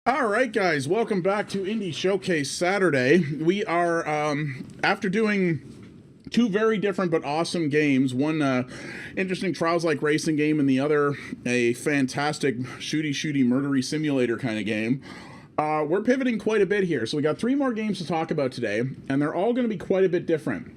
All right, guys, welcome back to Indie Showcase Saturday. We are, after doing two very different but awesome games, one interesting Trials-like racing game and the other a fantastic shooty murdery simulator kind of game, we're pivoting quite a bit here. So we got three more games to talk about today, and they're all going to be quite a bit different.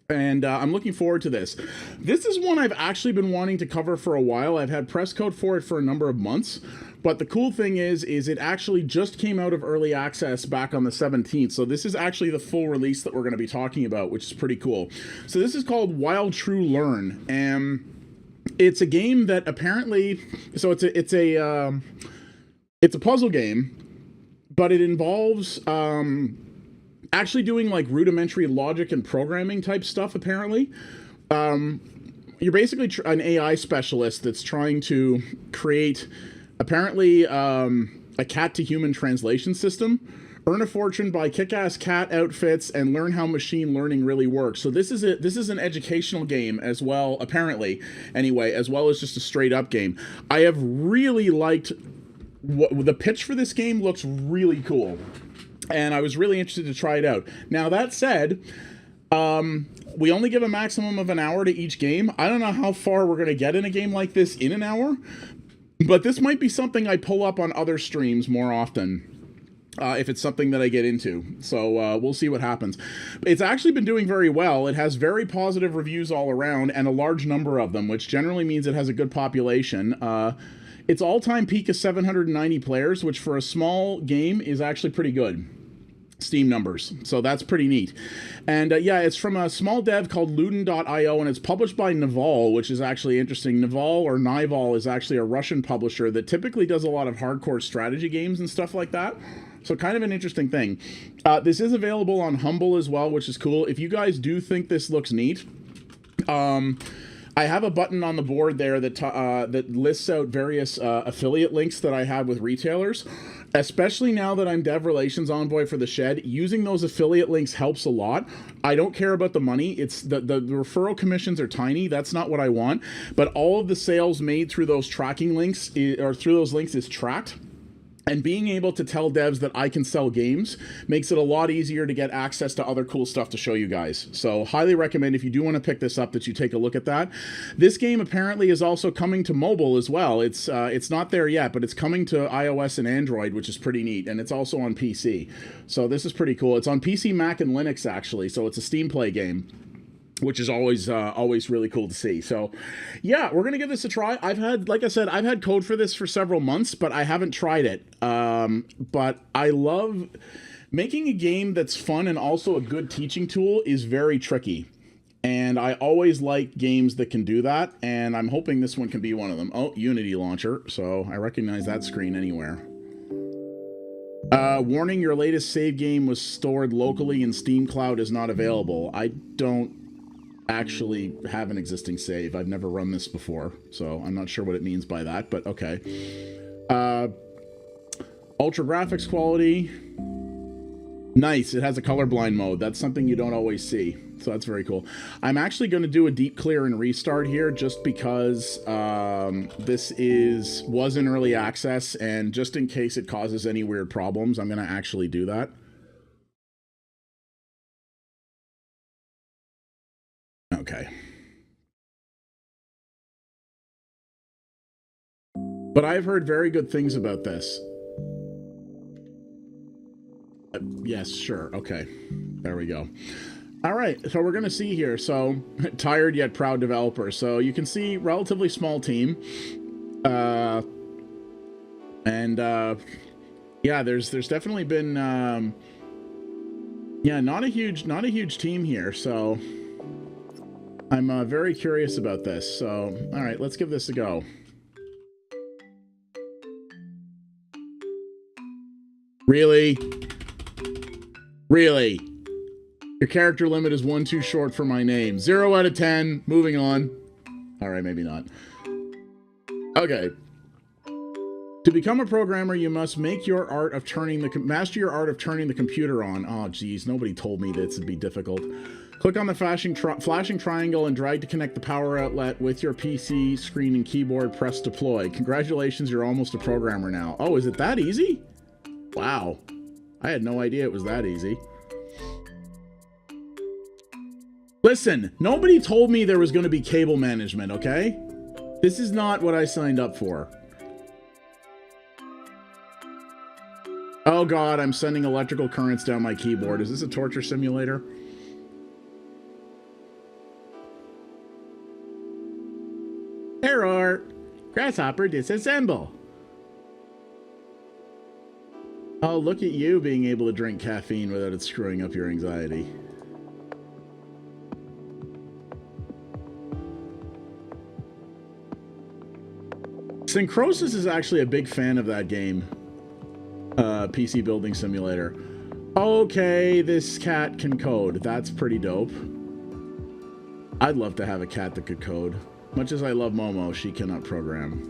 And I'm looking forward to this. This is one I've actually been wanting to cover for a while. I've had press code for it for a number of months. But the cool thing is it actually just came out of early access back on the 17th. So this is actually the full release that we're going to be talking about, which is pretty cool. So this is called Wild True Learn. And it's a game that apparently... So it's a puzzle game, but it involves... actually doing like rudimentary logic and programming type stuff, apparently. You're basically an AI specialist that's trying to create, apparently, a cat-to-human translation system, earn a fortune by kick-ass cat outfits, and learn how machine learning really works. So this is an educational game as well, apparently, anyway, as well as just a straight-up game. I have really liked... the pitch for this game looks really cool. And I was really interested to try it out. Now, that said, we only give a maximum of an hour to each game. I don't know how far we're going to get in a game like this in an hour, but this might be something I pull up on other streams more often. If it's something that I get into. So we'll see what happens. It's actually been doing very well. It has very positive reviews all around and a large number of them, which generally means it has a good population. Its all-time peak is 790 players, which for a small game is actually pretty good. Steam numbers. So that's pretty neat. And yeah, it's from a small dev called Luden.io, and it's published by Naval, which is actually interesting. Naval, or Nival, is actually a Russian publisher that typically does a lot of hardcore strategy games and stuff like that. So kind of an interesting thing. This is available on Humble as well, which is cool. If you guys do think this looks neat, I have a button on the board there that that lists out various affiliate links that I have with retailers. Especially now that I'm Dev Relations Envoy for the Shed, using those affiliate links helps a lot. I don't care about the money. It's the referral commissions are tiny. That's not what I want. But all of the sales made through those tracking links or through those links is tracked. And being able to tell devs that I can sell games makes it a lot easier to get access to other cool stuff to show you guys. So highly recommend, if you do want to pick this up, that you take a look at that. This game apparently is also coming to mobile as well. It's not there yet, but it's coming to iOS and Android, which is pretty neat. And it's also on PC. So this is pretty cool. It's on PC, Mac, and Linux, actually. So it's a Steam Play game, which is always really cool to see. So yeah, we're gonna give this a try. Like I said, I've had code for this for several months, but I haven't tried it. But I love making a game that's fun and also a good teaching tool is very tricky. And I always like games that can do that, and I'm hoping this one can be one of them. Oh, Unity launcher, so I recognize that screen anywhere. Warning, your latest save game was stored locally in Steam Cloud is not available. I don't actually have an existing save. I've never run this before, so I'm not sure what it means by that, but okay. Ultra graphics quality. Nice. It has a colorblind mode. That's something you don't always see, so that's very cool. I'm actually going to do a deep clear and restart here just because this was in early access, and just in case it causes any weird problems, I'm going to actually do that. Okay. But I've heard very good things about this. Yes, sure. Okay. There we go. All right. So we're going to see here. So, tired yet proud developer. So you can see relatively small team. Yeah, there's definitely been, yeah, not a huge team here. So I'm very curious about this. So, all right, let's give this a go. Really? Really? Your character limit is 1 too short for my name. 0 out of 10. Moving on. All right, maybe not. Okay. To become a programmer, you must master your art of turning the computer on. Oh, geez, nobody told me this would be difficult. Click on the flashing triangle and drag to connect the power outlet with your PC screen and keyboard. Press deploy. Congratulations, you're almost a programmer now. Oh, is it that easy? Wow. I had no idea it was that easy. Listen, nobody told me there was going to be cable management, okay? This is not what I signed up for. Oh god, I'm sending electrical currents down my keyboard. Is this a torture simulator? Error! Grasshopper disassemble. Oh, look at you being able to drink caffeine without it screwing up your anxiety. Syncrosis is actually a big fan of that game. PC Building Simulator. Okay, this cat can code. That's pretty dope. I'd love to have a cat that could code. Much as I love Momo, she cannot program.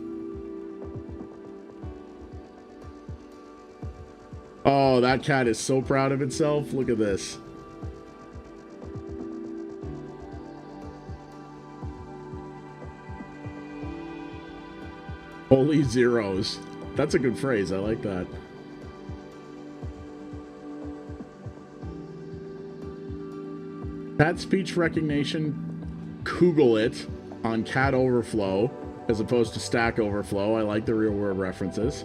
Oh, that cat is so proud of itself. Look at this. Holy zeros. That's a good phrase. I like that. Cat speech recognition. Google it on Cat Overflow as opposed to Stack Overflow. I like the real world references.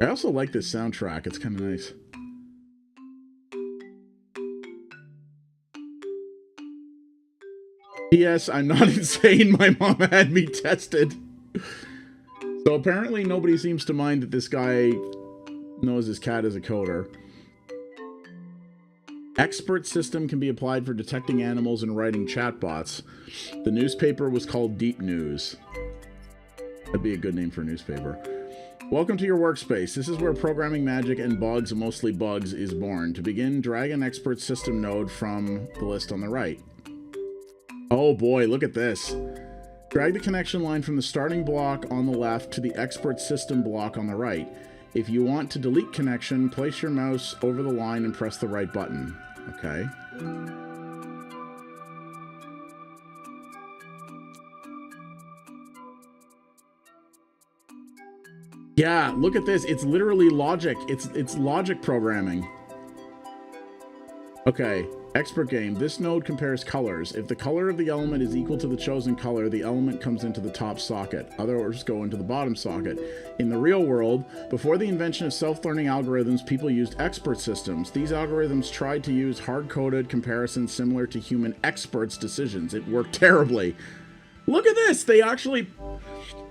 I also like this soundtrack. It's kind of nice. Yes, I'm not insane. My mom had me tested. So apparently nobody seems to mind that this guy knows his cat is a coder. Expert system can be applied for detecting animals and writing chatbots. The newspaper was called Deep News. That'd be a good name for a newspaper. Welcome to your workspace. This is where programming magic and bugs, mostly bugs, is born. To begin, drag an expert system node from the list on the right. Oh boy, look at this. Drag the connection line from the starting block on the left to the expert system block on the right. If you want to delete connection, place your mouse over the line and press the right button. Okay. Yeah, look at this. It's literally logic. It's logic programming. Okay, expert game. This node compares colors. If the color of the element is equal to the chosen color, the element comes into the top socket. Others go into the bottom socket. In the real world, before the invention of self-learning algorithms, people used expert systems. These algorithms tried to use hard-coded comparisons similar to human experts' decisions. It worked terribly. Look at this! They actually...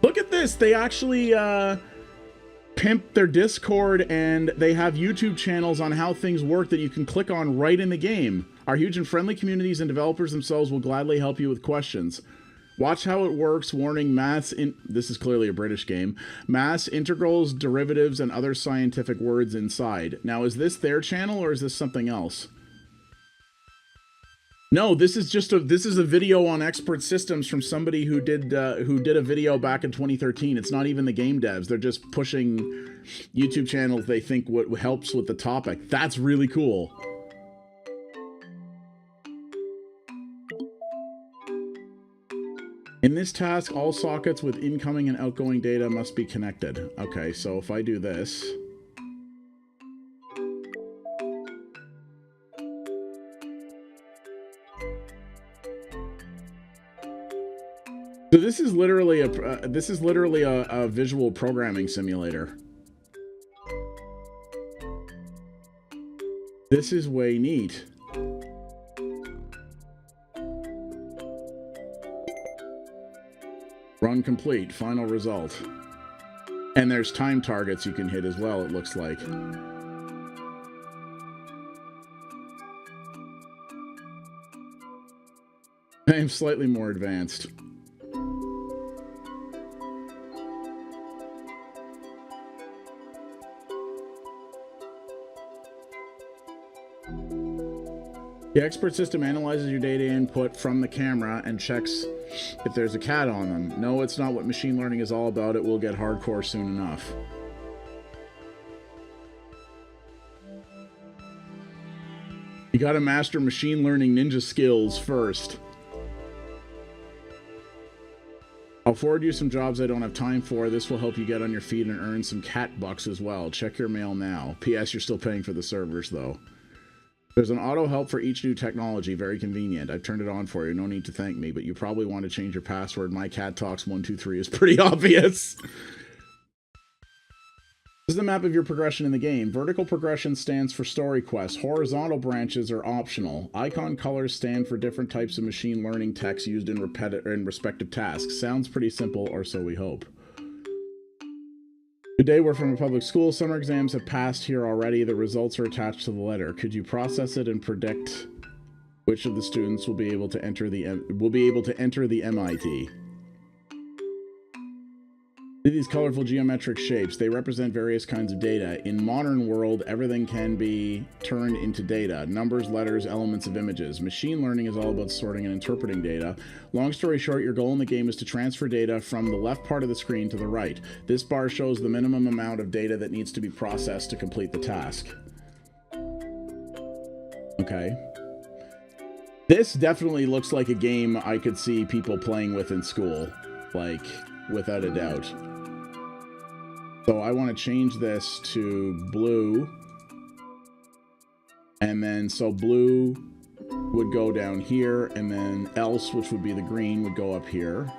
Look at this! They actually, pimp their Discord, and they have YouTube channels on how things work that you can click on right in the game. Our huge and friendly communities and developers themselves will gladly help you with questions. Watch how it works. Warning, this is clearly a British game. Mass, integrals, derivatives, and other scientific words inside. Now, is this their channel or is this something else? No, this is just a video on expert systems from somebody who did a video back in 2013. It's not even the game devs. They're just pushing YouTube channels they think what helps with the topic. That's really cool. In this task, all sockets with incoming and outgoing data must be connected. Okay, so if I do this... So this is literally a visual programming simulator. This is way neat. Run complete. Final result. And there's time targets you can hit as well, it looks like. I am slightly more advanced. The expert system analyzes your data input from the camera and checks if there's a cat on them. No, it's not what machine learning is all about. It will get hardcore soon enough. You gotta master machine learning ninja skills first. I'll forward you some jobs I don't have time for. This will help you get on your feet and earn some cat bucks as well. Check your mail now. P.S. You're still paying for the servers, though. There's an auto help for each new technology. Very convenient. I've turned it on for you. No need to thank me, but you probably want to change your password. My cat talks 123 is pretty obvious. This is the map of your progression in the game. Vertical progression stands for story quests. Horizontal branches are optional. Icon colors stand for different types of machine learning text used in respective tasks. Sounds pretty simple, or so we hope. Good day, we're from a public school. Summer exams have passed here already. The results are attached to the letter. Could you process it and predict which of the students will be able to enter the MIT? These colorful geometric shapes, they represent various kinds of data. In modern world, everything can be turned into data. Numbers, letters, elements of images. Machine learning is all about sorting and interpreting data. Long story short, your goal in the game is to transfer data from the left part of the screen to the right. This bar shows the minimum amount of data that needs to be processed to complete the task. Okay. This definitely looks like a game I could see people playing with in school. Like, without a doubt. So I want to change this to blue. And then, so blue would go down here, and then else, which would be the green, would go up here.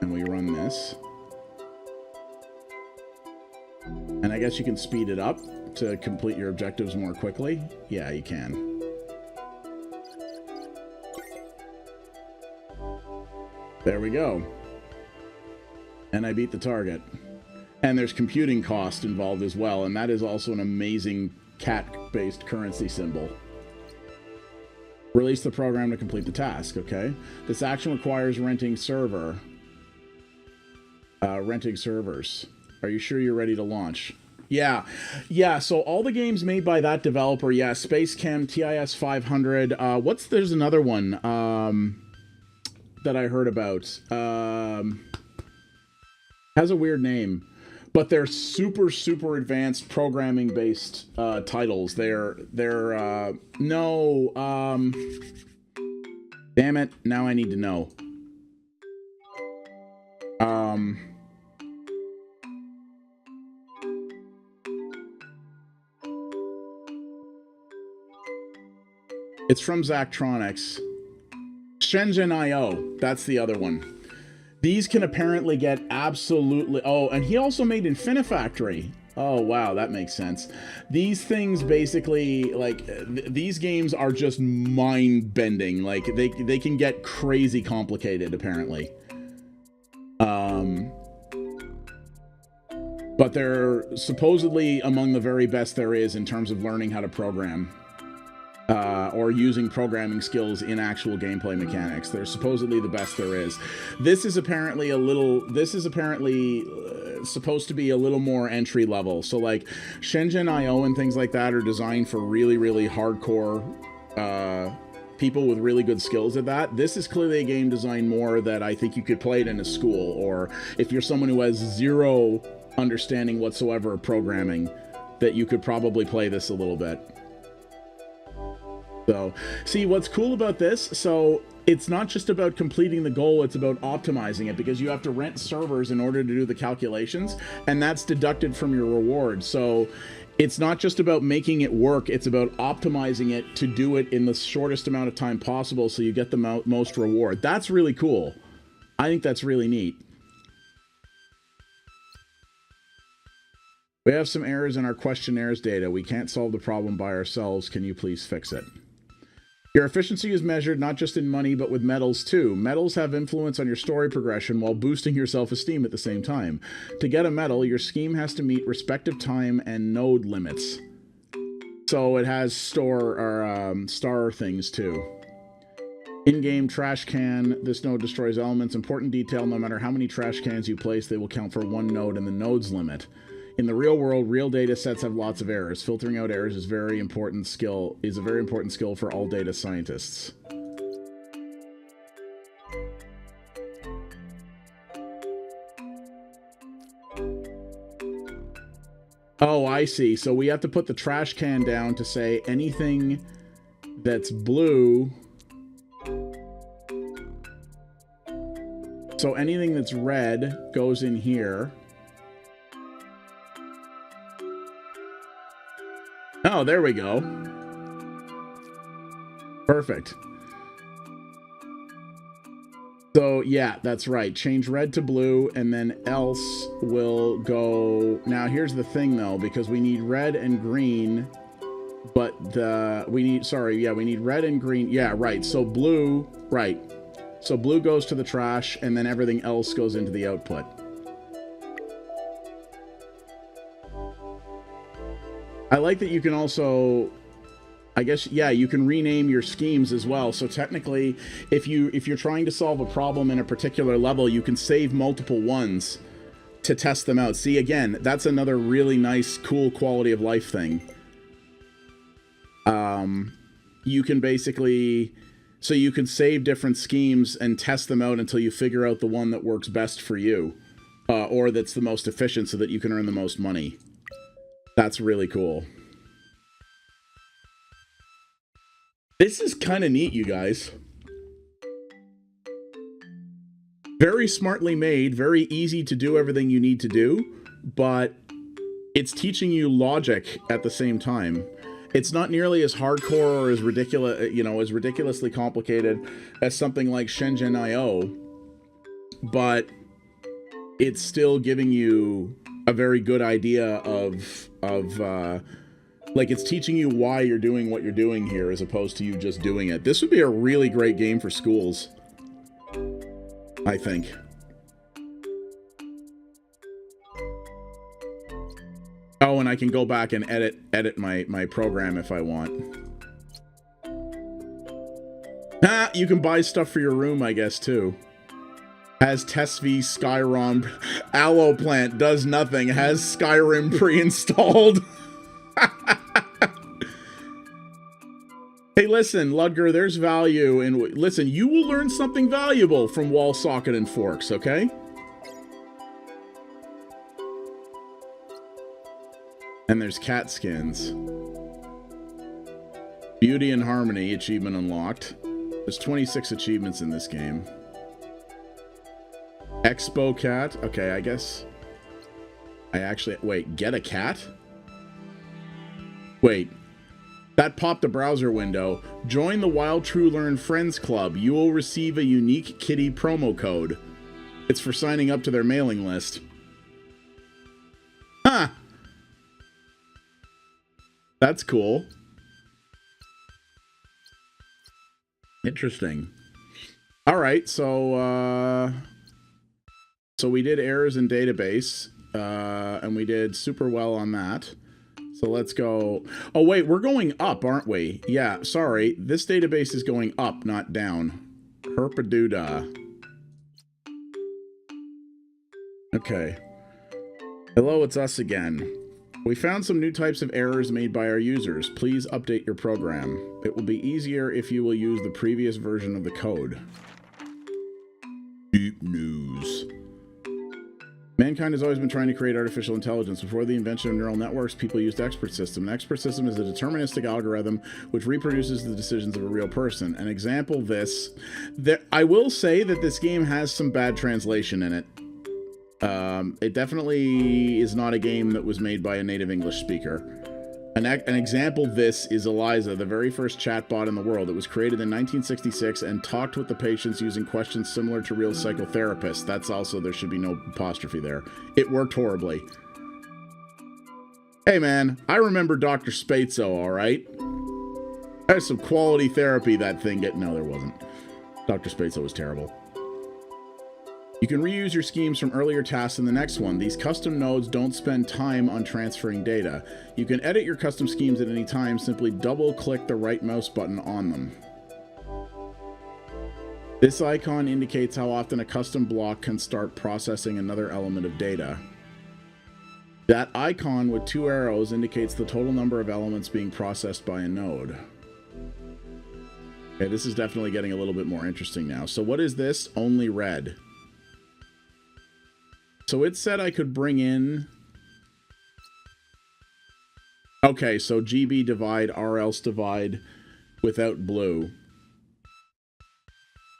And we run this. And I guess you can speed it up to complete your objectives more quickly. Yeah, you can. There we go. And I beat the target. And there's computing cost involved as well, and that is also an amazing cat-based currency symbol. Release the program to complete the task, okay? This action requires renting servers. Are you sure you're ready to launch? Yeah, so all the games made by that developer, yeah, Space Chem, TIS 500, there's another one, that I heard about, has a weird name. But they're super, super advanced programming-based titles. Damn it, now I need to know. It's from Zachtronics. Shenzhen.io, that's the other one. These can apparently get absolutely... Oh, and he also made Infinifactory. Oh, wow, that makes sense. These things basically, like, these games are just mind-bending. Like, they can get crazy complicated, apparently. But they're supposedly among the very best there is in terms of learning how to program. Or using programming skills in actual gameplay mechanics. They're supposedly the best there is. This is apparently supposed to be a little more entry level. So like Shenzhen.io and things like that are designed for really, really hardcore people with really good skills at that. This is clearly a game designed more that I think you could play it in a school, or if you're someone who has zero understanding whatsoever of programming, that you could probably play this a little bit. So, see, what's cool about this, so it's not just about completing the goal, it's about optimizing it, because you have to rent servers in order to do the calculations, and that's deducted from your reward. So it's not just about making it work, it's about optimizing it to do it in the shortest amount of time possible so you get the most reward. That's really cool. I think that's really neat. We have some errors in our questionnaires data. We can't solve the problem by ourselves. Can you please fix it? Your efficiency is measured not just in money, but with medals too. Medals have influence on your story progression while boosting your self-esteem at the same time. To get a medal, your scheme has to meet respective time and node limits. So it has star things too. In-game trash can. This node destroys elements. Important detail, no matter how many trash cans you place, they will count for one node in the node's limit. In the real world, real data sets have lots of errors. Filtering out errors is a very important skill for all data scientists. Oh, I see. So we have to put the trash can down to say anything that's blue. So anything that's red goes in here. Oh, there we go. Perfect. So, yeah, that's right. Change red to blue, and then else will go... Now, here's the thing, though, because we need red and green, but we need red and green. Yeah, right. So blue, right. So blue goes to the trash, and then everything else goes into the output. I like that you can also... I guess, yeah, you can rename your schemes as well. So technically, if you're trying to solve a problem in a particular level, you can save multiple ones to test them out. See, again, that's another really nice, cool quality of life thing. You can basically... So you can save different schemes and test them out until you figure out the one that works best for you. Or that's the most efficient so that you can earn the most money. That's really cool. This is kind of neat, you guys. Very smartly made, very easy to do everything you need to do, but it's teaching you logic at the same time. It's not nearly as hardcore or as ridiculous, you know, as ridiculously complicated as something like Shenzhen.io, but it's still giving you a very good idea of like, it's teaching you why you're doing what you're doing here as opposed to you just doing it. This would be a really great game for schools, I think. Oh, and I can go back and edit my program if I want. Ah, you can buy stuff for your room, I guess, too. Has Tesvi Skyrim Aloe Plant does nothing. Has Skyrim pre-installed. Hey, listen, Ludger, there's value in... Listen, you will learn something valuable from wall socket and forks, okay? And there's cat skins. Beauty and Harmony, achievement unlocked. There's 26 achievements in this game. Expo cat. Okay, I guess... I actually... Wait, get a cat? Wait. That popped a browser window. Join the Wild True Learn Friends Club. You will receive a unique kitty promo code. It's for signing up to their mailing list. Huh! That's cool. Interesting. Alright, so we did errors in database, and we did super well on that. So let's go... Oh, wait, we're going up, aren't we? Yeah, sorry. This database is going up, not down. Herpaduda. Okay. Hello, it's us again. We found some new types of errors made by our users. Please update your program. It will be easier if you will use the previous version of the code. Deep news. Mankind has always been trying to create artificial intelligence. Before the invention of neural networks, people used expert system. An expert system is a deterministic algorithm which reproduces the decisions of a real person. An example this... I will say that this game has some bad translation in it. It definitely is not a game that was made by a native English speaker. An example this is Eliza, the very first chatbot in the world. It was created in 1966 and talked with the patients using questions similar to real psychotherapists. That's also, there should be no apostrophe there. It worked horribly. Hey man, I remember Dr. Spatzo, alright? That's some quality therapy that thing get... No, there wasn't. Dr. Spatzo was terrible. You can reuse your schemes from earlier tasks in the next one. These custom nodes don't spend time on transferring data. You can edit your custom schemes at any time. Simply double-click the right mouse button on them. This icon indicates how often a custom block can start processing another element of data. That icon with two arrows indicates the total number of elements being processed by a node. Okay, this is definitely getting a little bit more interesting now. So what is this? Only red. So it said I could bring in... Okay, so GB divide, R else divide without blue.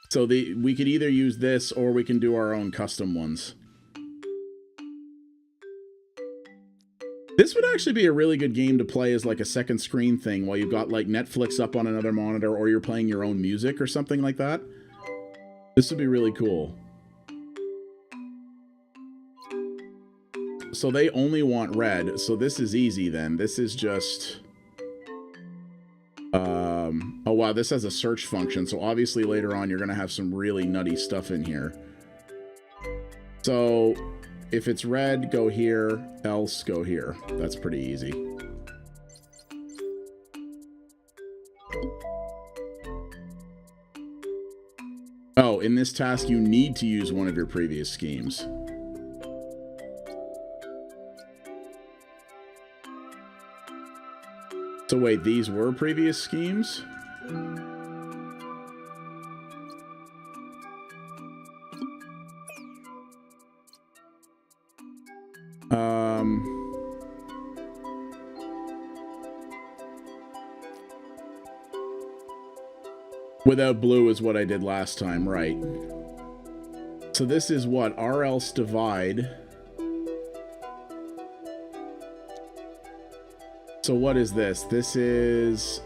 So we could either use this or we can do our own custom ones. This would actually be a really good game to play as like a second screen thing while you've got like Netflix up on another monitor or you're playing your own music or something like that. This would be really cool. So they only want red, so this is easy then. This is just... oh wow, this has a search function, so obviously later on you're going to have some really nutty stuff in here. So if it's red, go here, else go here. That's pretty easy. Oh, in this task you need to use one of your previous schemes. So wait, these were previous schemes? Without blue is what I did last time, right? So this is what? R else divide. So what is this? This is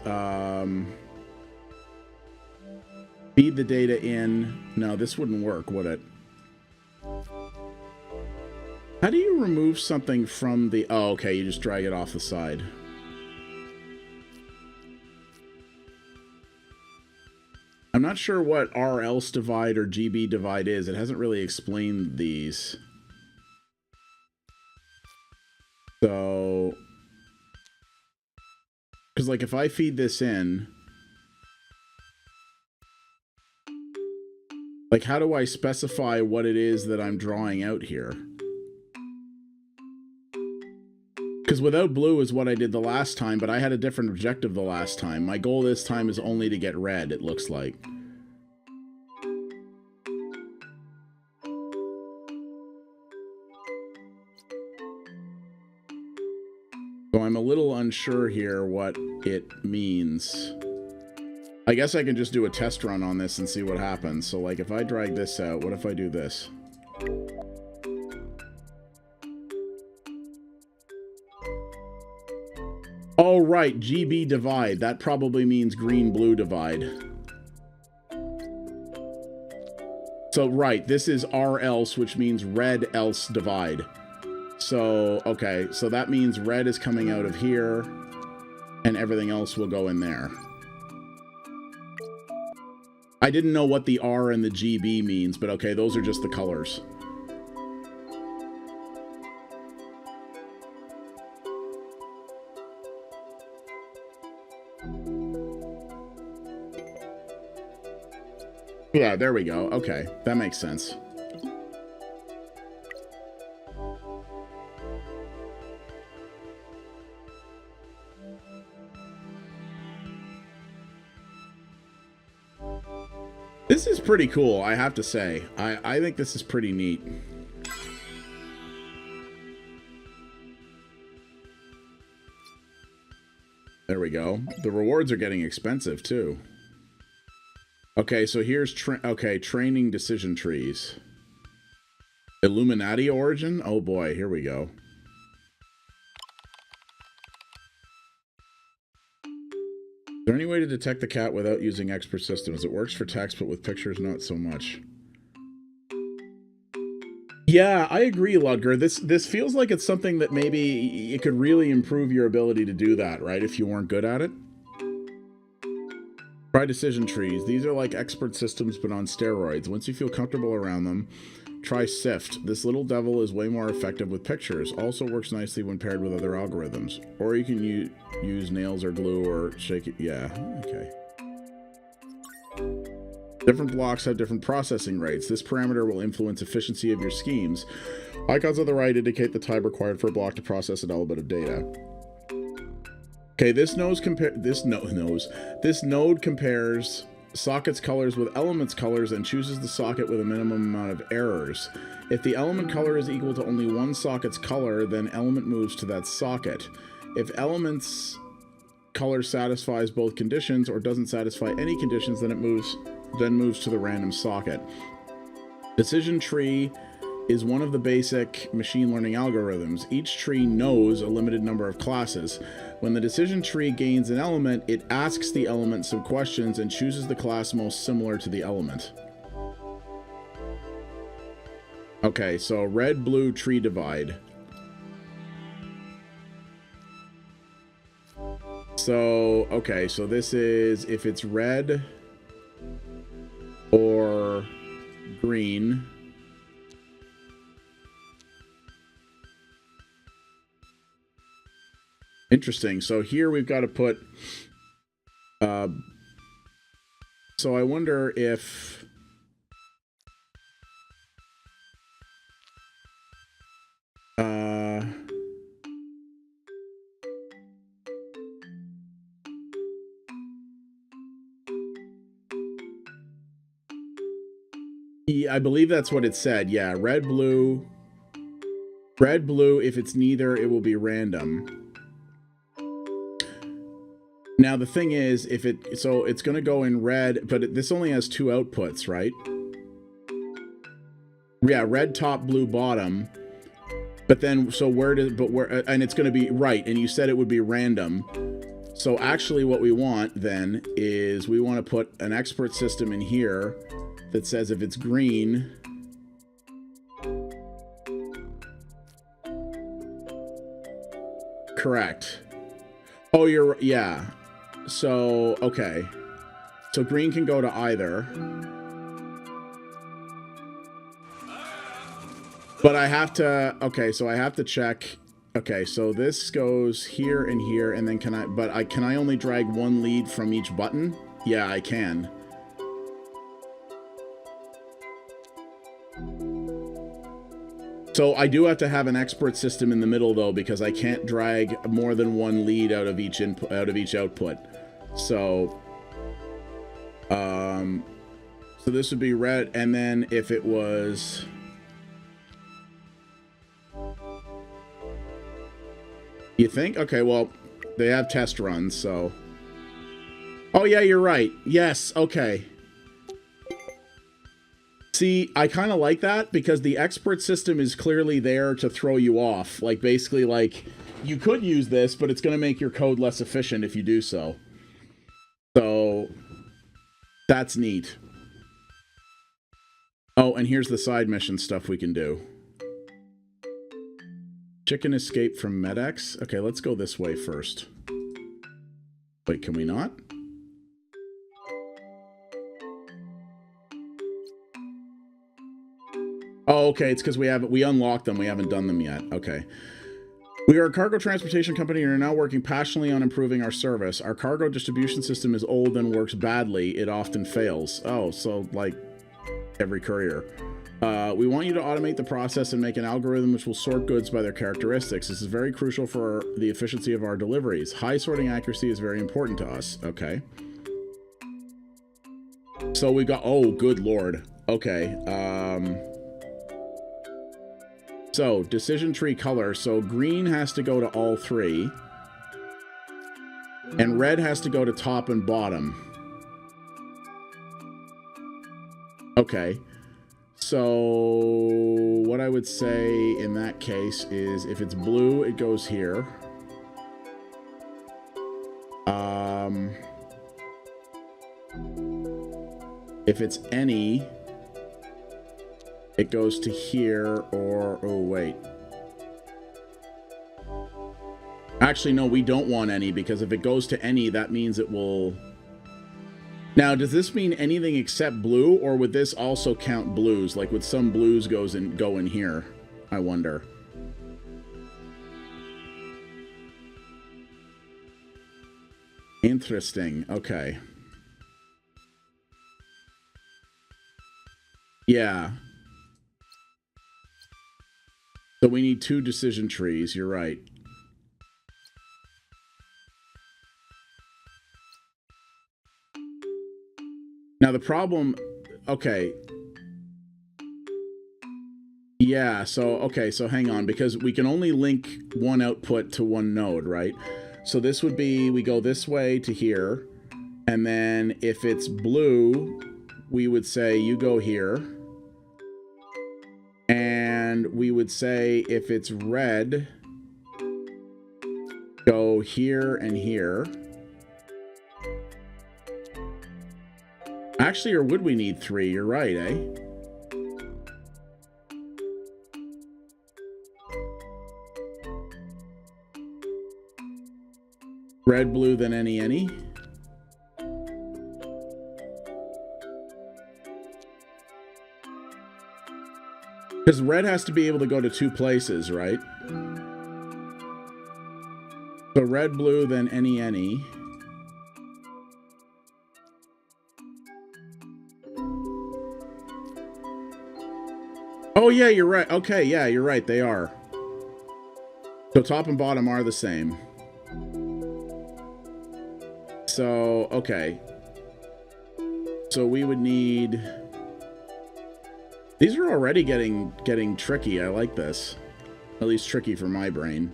feed the data in. No, this wouldn't work, would it? How do you remove something from the... Oh, okay, you just drag it off the side. I'm not sure what R else divide or GB divide is. It hasn't really explained these. So... Because, like, if I feed this in... Like, how do I specify what it is that I'm drawing out here? Because without blue is what I did the last time, but I had a different objective the last time. My goal this time is only to get red, it looks like. So I'm a little unsure here what it means. I guess I can just do a test run on this and see what happens. So, like, if I drag this out, what if I do this? Oh, right, GB divide. That probably means green-blue divide. So, right, this is R else, which means red else divide. So, okay, so that means red is coming out of here, and everything else will go in there. I didn't know what the R and the GB means, but okay, those are just the colors. Yeah, there we go. Okay, that makes sense. This is pretty cool, I have to say. I think this is pretty neat. There we go. The rewards are getting expensive, too. Okay, so here's training decision trees. Illuminati origin? Oh boy, here we go. Is there any way to detect the cat without using expert systems? It works for text, but with pictures, not so much. Yeah, I agree, Ludger. This feels like it's something that maybe it could really improve your ability to do that, right? If you weren't good at it. Try decision trees. These are like expert systems, but on steroids. Once you feel comfortable around them, try Sift. This little devil is way more effective with pictures. Also works nicely when paired with other algorithms. Or you can use nails or glue or shake it. Yeah, okay. Different blocks have different processing rates. This parameter will influence efficiency of your schemes. Icons on the right indicate the time required for a block to process an element of data. Okay, this node compares sockets colors with elements colors and chooses the socket with a minimum amount of errors. If the element color is equal to only one socket's color, then element moves to that socket. If element's color satisfies both conditions or doesn't satisfy any conditions, then it moves then moves to the random socket. Decision tree is one of the basic machine learning algorithms. Each tree knows a limited number of classes. When the decision tree gains an element, it asks the element some questions and chooses the class most similar to the element. Okay, so red-blue tree divide. So, okay, so this is if it's red or green. Interesting. So here we've got to put, so I wonder if, I believe that's what it said. Yeah, red, blue. Red, blue. If it's neither, it will be random. Now the thing is, if it, so it's going to go in red, but this only has two outputs, right? Yeah, red top, blue bottom. But then, so where does, but where, and it's going to be, right, and you said it would be random. So actually what we want then is we want to put an expert system in here that says if it's green, correct. Oh, you're, yeah. So, okay. So green can go to either. But I have to, okay, so I have to check. Okay, so this goes here and here, and then can I only drag one lead from each button? Yeah, I can. So I do have to have an expert system in the middle though, because I can't drag more than one lead out of each input, out of each output. So, so this would be red, and then if it was, you think? Okay, well, they have test runs, so. Oh yeah, you're right. Yes, okay. See, I kind of like that because the expert system is clearly there to throw you off. Like, basically, like, you could use this, but it's going to make your code less efficient if you do so. So, that's neat. Oh, and here's the side mission stuff we can do. Chicken escape from Medex. Okay, let's go this way first. Wait, can we not? Oh, okay, it's because we unlocked them. We haven't done them yet. Okay. We are a cargo transportation company and are now working passionately on improving our service. Our cargo distribution system is old and works badly. It often fails. Oh, so like every courier. We want you to automate the process and make an algorithm which will sort goods by their characteristics. This is very crucial for the efficiency of our deliveries. High sorting accuracy is very important to us. Okay. So we got, oh, good Lord. Okay. So, decision tree color. So, green has to go to all three. And red has to go to top and bottom. Okay. So, what I would say in that case is if it's blue, it goes here. If it's any... it goes to here, or, oh, wait. Actually, no, we don't want any, because if it goes to any, that means it will... Now, does this mean anything except blue, or would this also count blues? Like, would some blues go in here? I wonder. Interesting, okay. Yeah. So we need two decision trees, you're right. Now the problem, okay. Yeah, so, okay, so hang on, because we can only link one output to one node, right? So this would be, we go this way to here, and then if it's blue, we would say you go here. And we would say if it's red, go here and here. Actually, or would we need 3? You're right, eh? Red, blue, then any. Because red has to be able to go to 2 places, right? So red, blue, then any. Oh, yeah, you're right. Okay, yeah, you're right. They are. So top and bottom are the same. So, okay. So we would need... These are already getting tricky. I like this. At least tricky for my brain.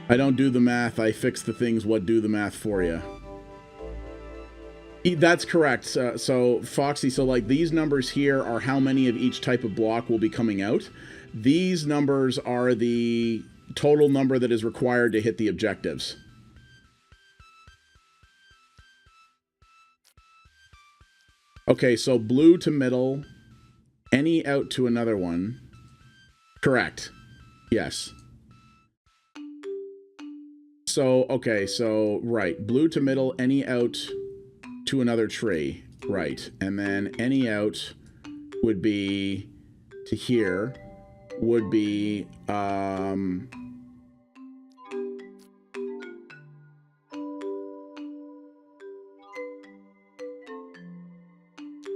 I don't do the math. I fix the things what do the math for you. That's correct. So Foxy, so like these numbers here are how many of each type of block will be coming out. These numbers are the total number that is required to hit the objectives. Okay, so blue to middle, any out to another one. Correct. Yes. So, okay, so, right. Blue to middle, any out to another tree. Right. And then any out would be to here, would be,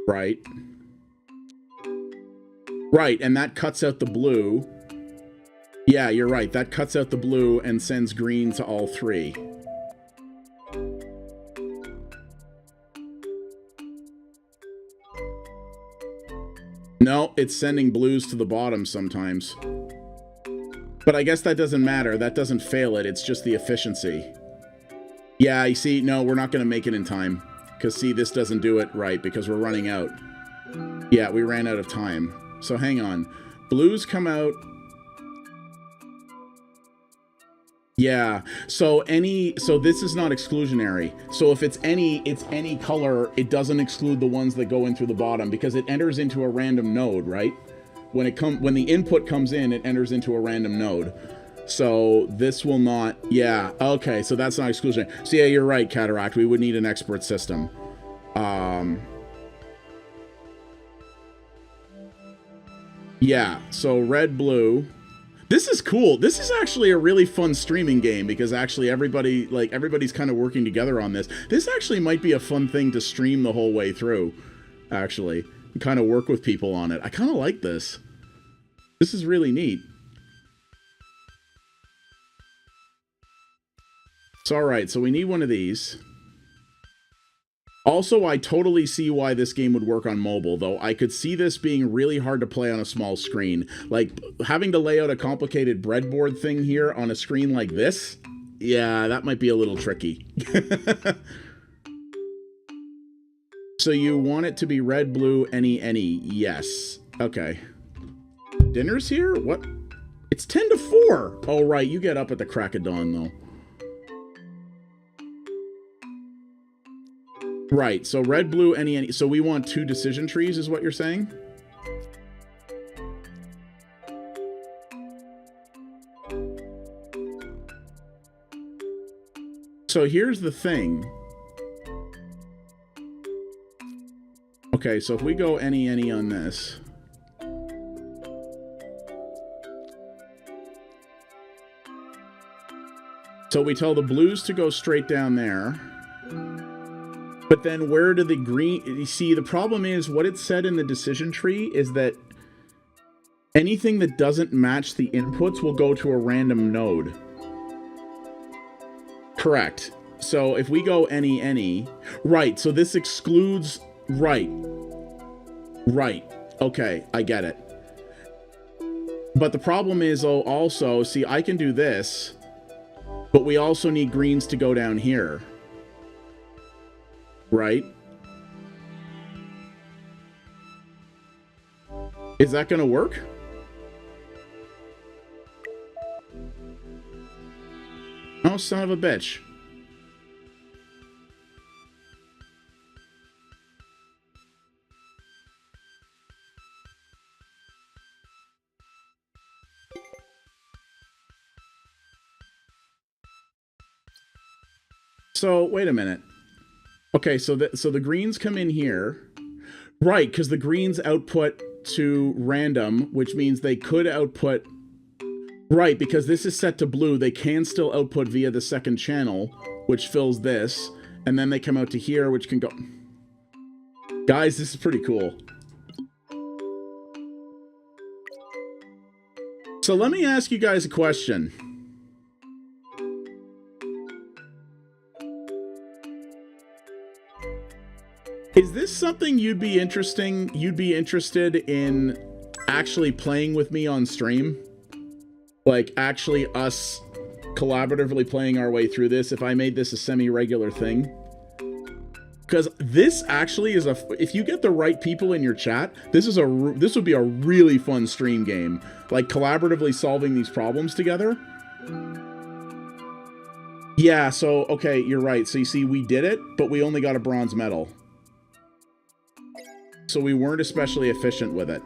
right. Right, and that cuts out the blue. Yeah, you're right. That cuts out the blue and sends green to all 3. No, it's sending blues to the bottom sometimes. But I guess that doesn't matter. That doesn't fail it. It's just the efficiency. Yeah, you see, no, we're not going to make it in time. Because, see, this doesn't do it right because we're running out. Yeah, we ran out of time. So, hang on. Blues come out. Yeah, so this is not exclusionary. So if it's any color, it doesn't exclude the ones that go in through the bottom because it enters into a random node, right? When the input comes in, it enters into a random node. So this will not, yeah, okay, so that's not exclusionary. So yeah, you're right, Cataract, we would need an expert system. Yeah, so red, blue. This is cool. This is actually a really fun streaming game because actually everybody's kind of working together on this. This actually might be a fun thing to stream the whole way through, actually. And kind of work with people on it. I kind of like this. This is really neat. So, all right, so we need one of these. Also, I totally see why this game would work on mobile, though I could see this being really hard to play on a small screen. Like, having to lay out a complicated breadboard thing here on a screen like this, yeah, that might be a little tricky. So you want it to be red, blue, any, yes. Okay. Dinner's here? What? It's 10 to 4. Oh, right, you get up at the crack of dawn, though. Right, so red, blue, any. So we want 2 decision trees, is what you're saying? So here's the thing. Okay, so if we go any on this. So we tell the blues to go straight down there. But then where do the green... You see, the problem is what it said in the decision tree is that anything that doesn't match the inputs will go to a random node. Correct. So if we go any... Right, so this excludes... Right. Right. Okay, I get it. But the problem is, oh, also, see, I can do this, but we also need greens to go down here. Right? Is that going to work? Oh, son of a bitch. So, wait a minute. Okay, so the greens come in here. Right, because the greens output to random, which means they could output... Right, because this is set to blue, they can still output via the second channel, which fills this, and then they come out to here, which can go... Guys, this is pretty cool. So let me ask you guys a question. Is this something you'd be interested in actually playing with me on stream? Like, actually us collaboratively playing our way through this, if I made this a semi-regular thing? Because this actually is if you get the right people in your chat, this would be a really fun stream game. Like, collaboratively solving these problems together. Yeah, so, okay, you're right. So you see, we did it, but we only got a bronze medal. So we weren't especially efficient with it.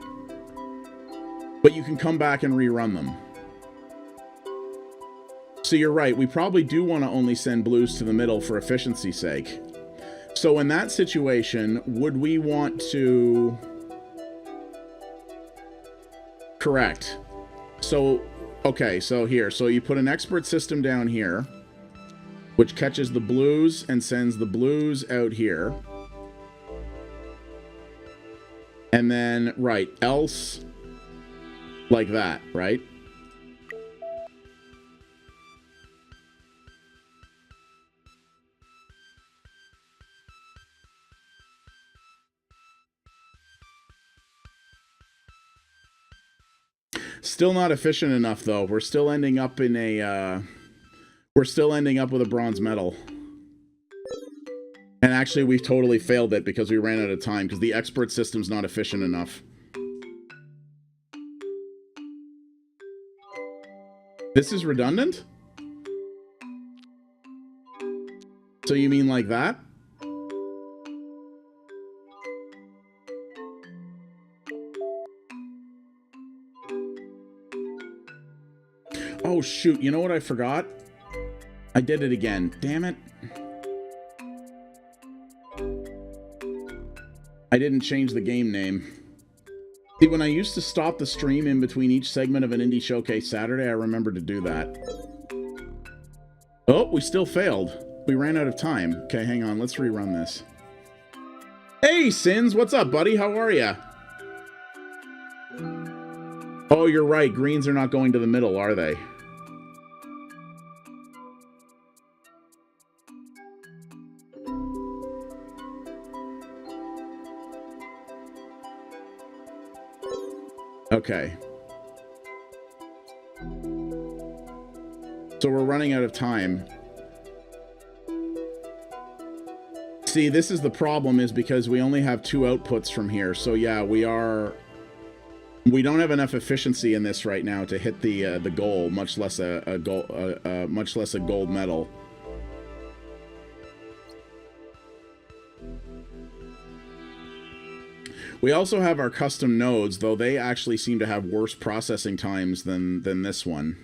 But you can come back and rerun them. So you're right, we probably do want to only send blues to the middle for efficiency's sake. So in that situation, would we want to... Correct. So, okay, so here. So you put an expert system down here, which catches the blues and sends the blues out here. And then, right, else, like that, right? Still not efficient enough, though. We're still ending up in a, we're still ending up with a bronze medal. And actually, we've totally failed it because we ran out of time, because the expert system's not efficient enough. This is redundant? So you mean like that? Oh, shoot. You know what I forgot? I did it again. Damn it. I didn't change the game name. See, when I used to stop the stream in between each segment of an Indie Showcase Saturday, I remembered to do that. Oh, we still failed. We ran out of time. Okay, hang on. Let's rerun this. Hey, Sins. What's up, buddy? How are ya? Oh, you're right. Greens are not going to the middle, are they? Okay. So we're running out of time. See, this is the problem, is because we only have 2 outputs from here. So yeah, we don't have enough efficiency in this right now to hit the goal, much less a gold medal. We also have our custom nodes, though they actually seem to have worse processing times than this one.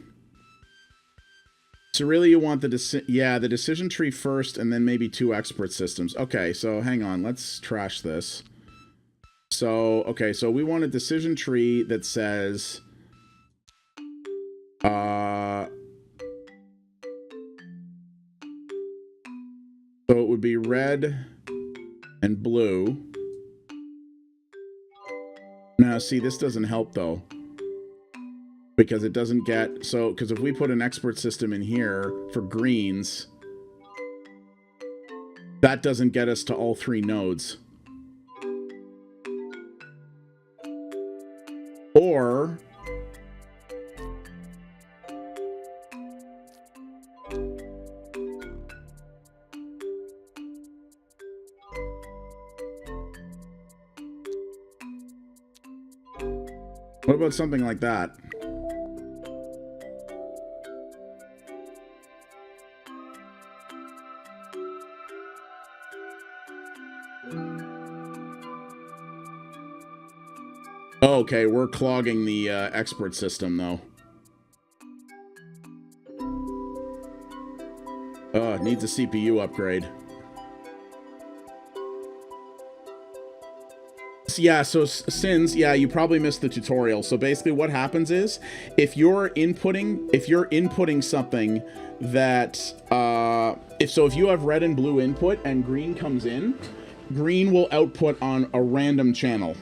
So really you want the decision tree first and then maybe 2 expert systems. Okay, so hang on, let's trash this. So, okay, so we want a decision tree that says so it would be red and blue. Now, see, this doesn't help, though. Because it doesn't get... So, because if we put an expert system in here for greens, that doesn't get us to all 3 nodes. Or... What about something like that? Okay, we're clogging the expert system, though. It needs a CPU upgrade. Yeah, so Sins, yeah, you probably missed the tutorial. So basically what happens is, if you're inputting something that, if you have red and blue input and green comes in, green will output on a random channel.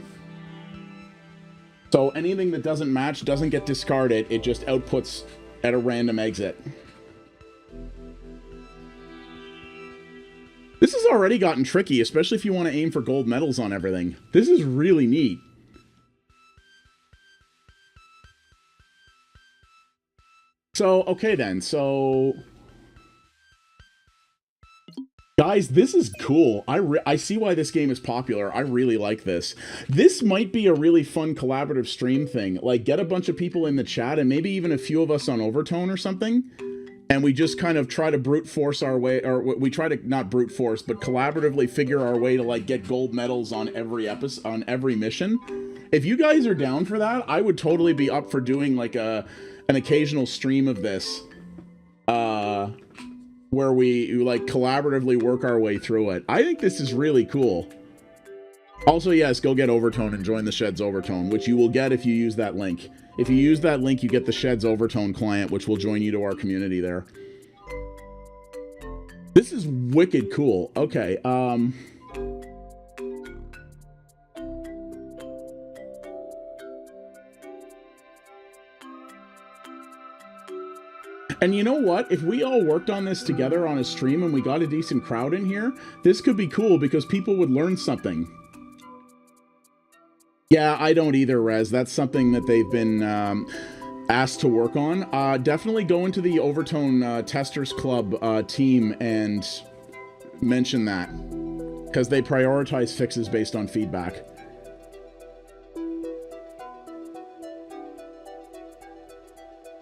So anything that doesn't match doesn't get discarded, it just outputs at a random exit. This has already gotten tricky, especially if you want to aim for gold medals on everything. This is really neat. So, okay then, so... Guys, this is cool. I see why this game is popular. I really like this. This might be a really fun collaborative stream thing. Like, get a bunch of people in the chat, and maybe even a few of us on Overtone or something. And we just kind of try to brute force our way, or we try to not brute force, but collaboratively figure our way to like get gold medals on every episode, on every mission. If you guys are down for that, I would totally be up for doing like an occasional stream of this, where we like collaboratively work our way through it. I think this is really cool. Also, yes, go get Overtone and join the Sheds Overtone, which you will get if you use that link. If you use that link, you get the Sheds Overtone client, which will join you to our community there. This is wicked cool. Okay, and you know what? If we all worked on this together on a stream and we got a decent crowd in here, this could be cool because people would learn something. Yeah, I don't either, Rez. That's something that they've been asked to work on. Definitely go into the Overtone Testers Club team and mention that, because they prioritize fixes based on feedback.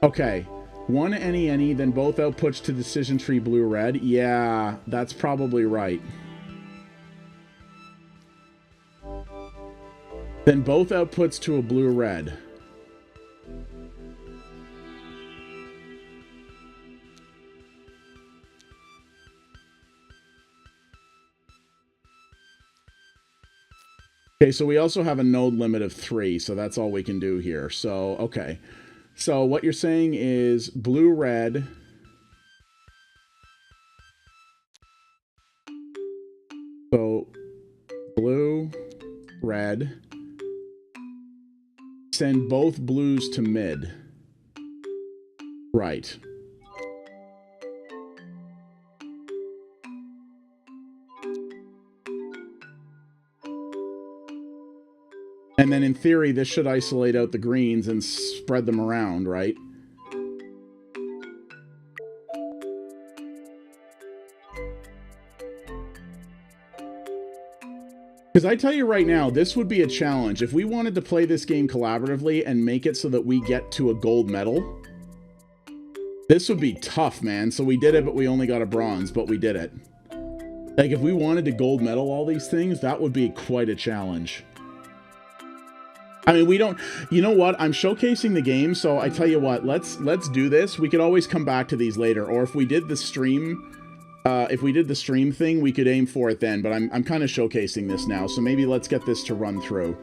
Okay, one any, then both outputs to decision tree blue-red. Yeah, that's probably right. Then both outputs to a blue-red. Okay, so we also have a node limit of 3, so that's all we can do here. So, okay. So what you're saying is blue-red. So blue, red. Send both blues to mid. Right. And then in theory, this should isolate out the greens and spread them around, right? Because I tell you right now, this would be a challenge. If we wanted to play this game collaboratively and make it so that we get to a gold medal, this would be tough, man. So we did it, but we only got a bronze, but we did it. Like, if we wanted to gold medal all these things, that would be quite a challenge. I mean, we don't, you know what? I'm showcasing the game, so I tell you what, let's do this. We could always come back to these later, or if we did the stream, thing, we could aim for it then, but I'm kind of showcasing this now, so maybe let's get this to run through.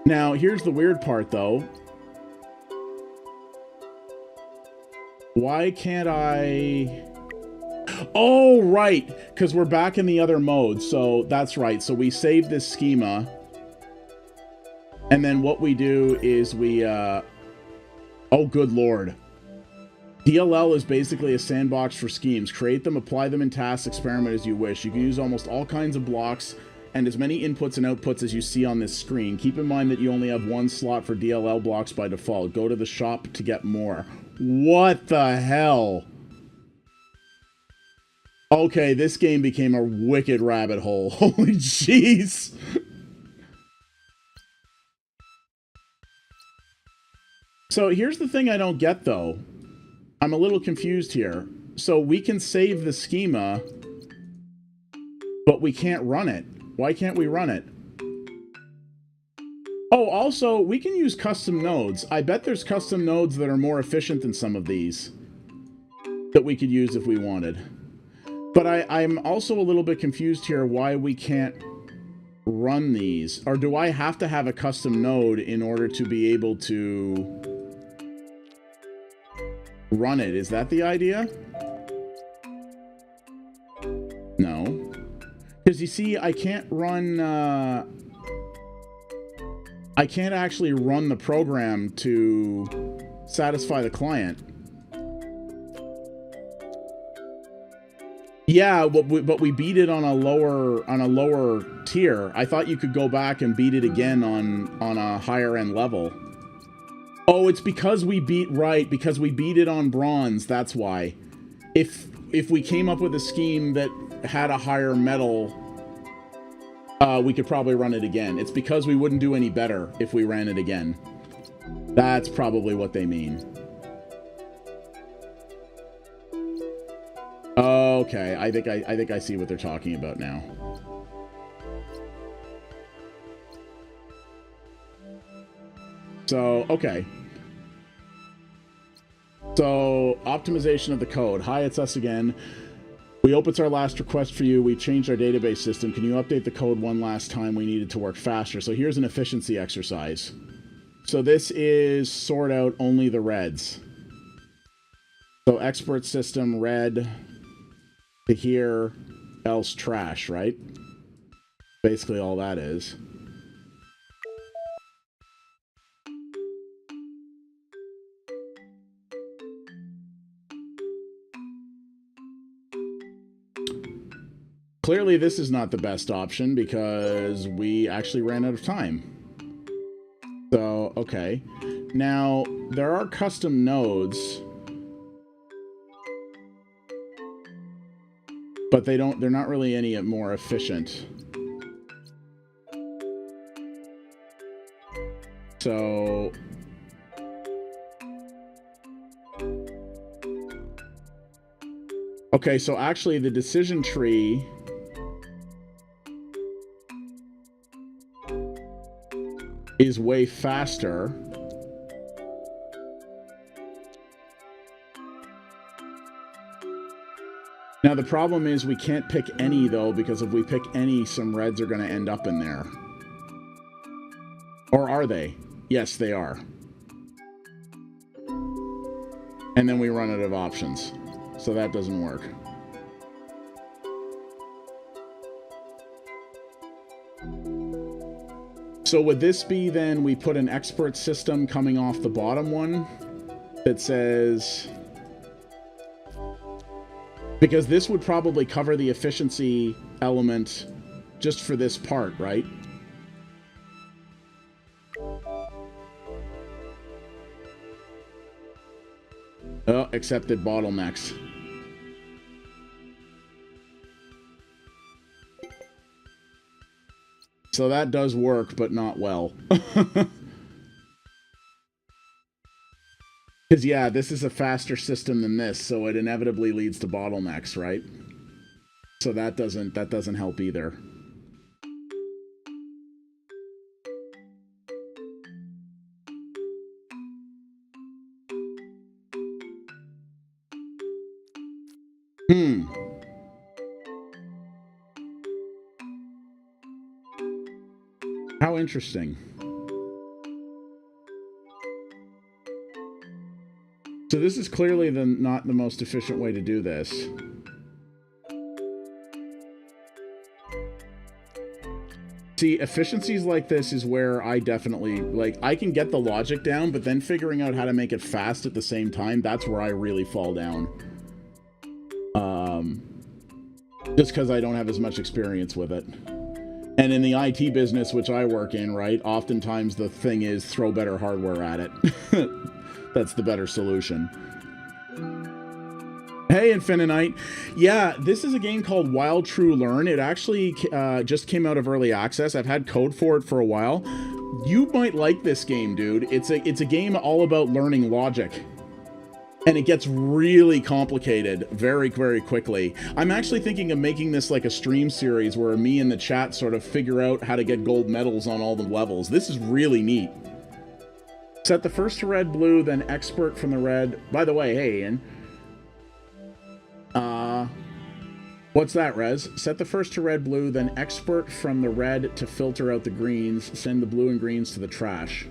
Now, here's the weird part, though. Why can't I... Oh, right, because we're back in the other mode, so that's right. So we save this schema, and then what we do is we, oh, good lord. DLL is basically a sandbox for schemes. Create them, apply them in tasks, experiment as you wish. You can use almost all kinds of blocks and as many inputs and outputs as you see on this screen. Keep in mind that you only have one slot for DLL blocks by default. Go to the shop to get more. What the hell? Okay, this game became a wicked rabbit hole. Holy jeez. So here's the thing I don't get, though. I'm a little confused here. So we can save the schema, but we can't run it. Why can't we run it? Oh, also, we can use custom nodes. I bet there's custom nodes that are more efficient than some of these that we could use if we wanted. But I'm also a little bit confused here why we can't run these. Or do I have to have a custom node in order to be able to run it? Is that the idea? No. Because you see, I can't run... I can't actually run the program to satisfy the client. Yeah, but we beat it on a lower tier. I thought you could go back and beat it again on a higher end level. Oh, it's because we beat it on bronze. That's why. If we came up with a scheme that had a higher metal, we could probably run it again. It's because we wouldn't do any better if we ran it again. That's probably what they mean. Okay, I think I see what they're talking about now. So, okay. So, optimization of the code. Hi, it's us again. We hope it's our last request for you. We changed our database system. Can you update the code one last time? We need it to work faster. So here's an efficiency exercise. So this is sort out only the reds. So expert system red to here, else trash, right? Basically all that is. Clearly this is not the best option because we actually ran out of time. So, okay. Now, there are custom nodes, but they're not really any more efficient. So, okay, so actually the decision tree is way faster. Now the problem is we can't pick any though, because if we pick any, some reds are going to end up in there. Or are they? Yes, they are. And then we run out of options. So that doesn't work. So would this be then we put an expert system coming off the bottom one that says... Because this would probably cover the efficiency element just for this part, right? Oh, accepted bottlenecks. So that does work, but not well. Because, yeah, this is a faster system than this, so it inevitably leads to bottlenecks, right? So that doesn't help either. How interesting. So this is clearly not the most efficient way to do this. See, efficiencies like this is where I definitely, like, I can get the logic down, but then figuring out how to make it fast at the same time, that's where I really fall down. Just because I don't have as much experience with it. And in the IT business, which I work in, right, oftentimes the thing is throw better hardware at it. That's the better solution. Hey, Infinite. Yeah, this is a game called Wild True Learn. It actually just came out of early access. I've had code for it for a while. You might like this game, dude. It's a game all about learning logic. And it gets really complicated very, very quickly. I'm actually thinking of making this like a stream series where me and the chat sort of figure out how to get gold medals on all the levels. This is really neat. Set the first to red, blue, then expert from the red. By the way, hey, Ian. What's that, Rez? Set the first to red, blue, then expert from the red to filter out the greens. Send the blue and greens to the trash.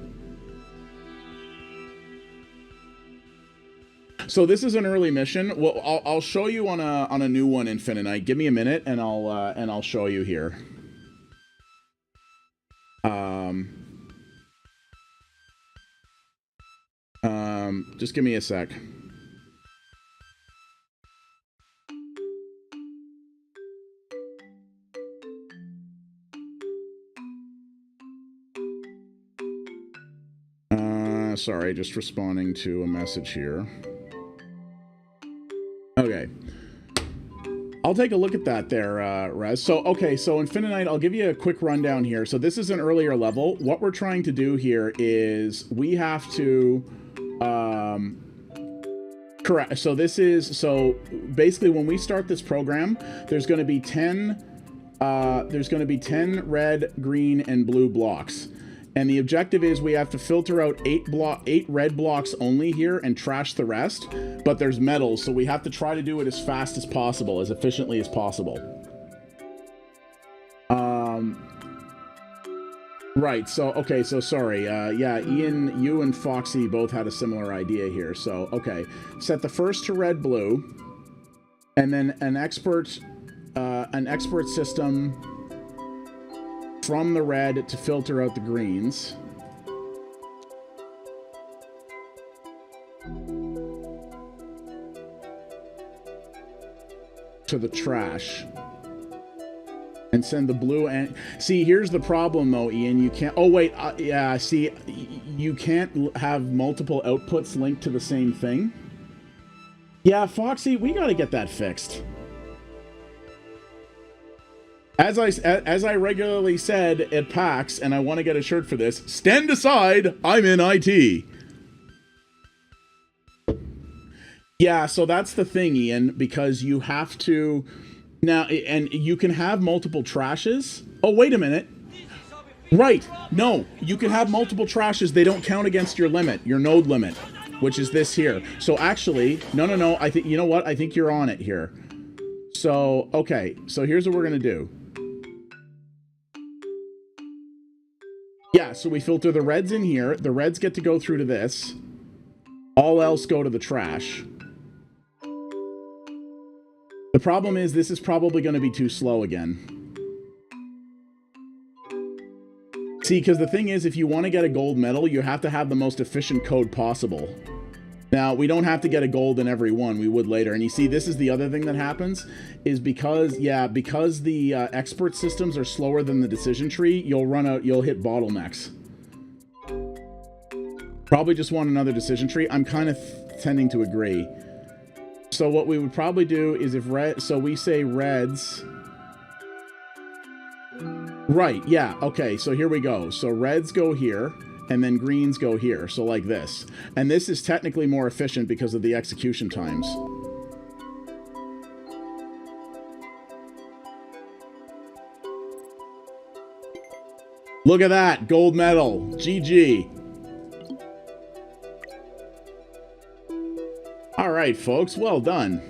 So this is an early mission. Well, I'll show you on a new one, Infinite. Give me a minute, and I'll show you here. Just give me a sec. Sorry, just responding to a message here. Okay. I'll take a look at that there, Rez. So, okay, so Infinite, I'll give you a quick rundown here. So this is an earlier level. What we're trying to do here is we have to, correct. So this is, so basically when we start this program, there's going to be 10 red, green, and blue blocks. And the objective is we have to filter out 8 red blocks only here and trash the rest. But there's medals, so we have to try to do it as fast as possible, as efficiently as possible. Right, so, okay, so sorry. Yeah, Ian, you and Foxy both had a similar idea here. So, okay. Set the first to red, blue. And then an expert system from the red to filter out the greens. To the trash. And send the blue and... See, here's the problem though, Ian. You can't... Oh, wait. Yeah, see, you can't have multiple outputs linked to the same thing. Yeah, Foxy, we gotta get that fixed. As I regularly said at PAX, and I want to get a shirt for this, stand aside, I'm in IT. Yeah, so that's the thing, Ian, because you have to... Now, and you can have multiple trashes. Oh, wait a minute. Right. No, you can have multiple trashes. They don't count against your limit, your node limit, which is this here. So actually, no. I think, you know what? I think you're on it here. So, okay. So here's what we're going to do. Yeah, so we filter the reds in here. The reds get to go through to this. All else go to the trash. The problem is this is probably going to be too slow again. See, because the thing is, if you want to get a gold medal, you have to have the most efficient code possible. Now, we don't have to get a gold in every one. We would later. And you see, this is the other thing that happens, is because the expert systems are slower than the decision tree, you'll hit bottlenecks. Probably just want another decision tree. I'm kind of tending to agree. So what we would probably do is so we say reds. Right, yeah, okay, so here we go. So reds go here. And then greens go here, so like this. And this is technically more efficient because of the execution times. Look at that, gold medal, GG. All right, folks, well done.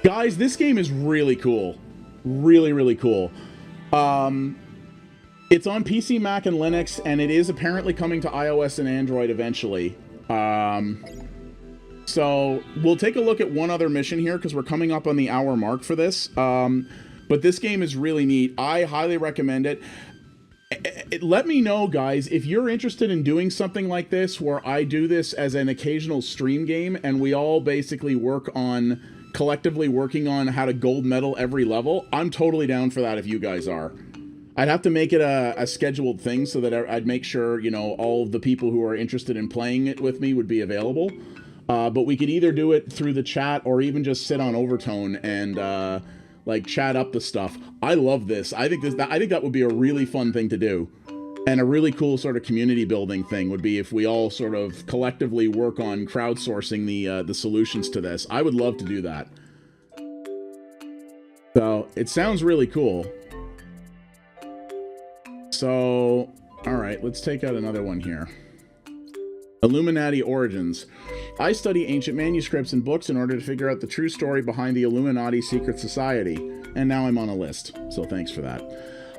Guys, this game is really cool. Really, really cool. It's on PC, Mac, and Linux, and it is apparently coming to iOS and Android eventually. So we'll take a look at one other mission here because we're coming up on the hour mark for this. But this game is really neat. I highly recommend it. Let me know, guys, if you're interested in doing something like this, where I do this as an occasional stream game, and we all basically collectively working on how to gold medal every level. I'm totally down for that if you guys are. I'd have to make it a scheduled thing so that I'd make sure, you know, all of the people who are interested in playing it with me would be available. But we could either do it through the chat or even just sit on Overtone and like chat up the stuff. I love this. I think that would be a really fun thing to do. And a really cool sort of community building thing would be if we all sort of collectively work on crowdsourcing the solutions to this. I would love to do that. So it sounds really cool. So, all right, let's take out another one here. Illuminati origins. I study ancient manuscripts and books in order to figure out the true story behind the Illuminati secret society. And now I'm on a list. So thanks for that.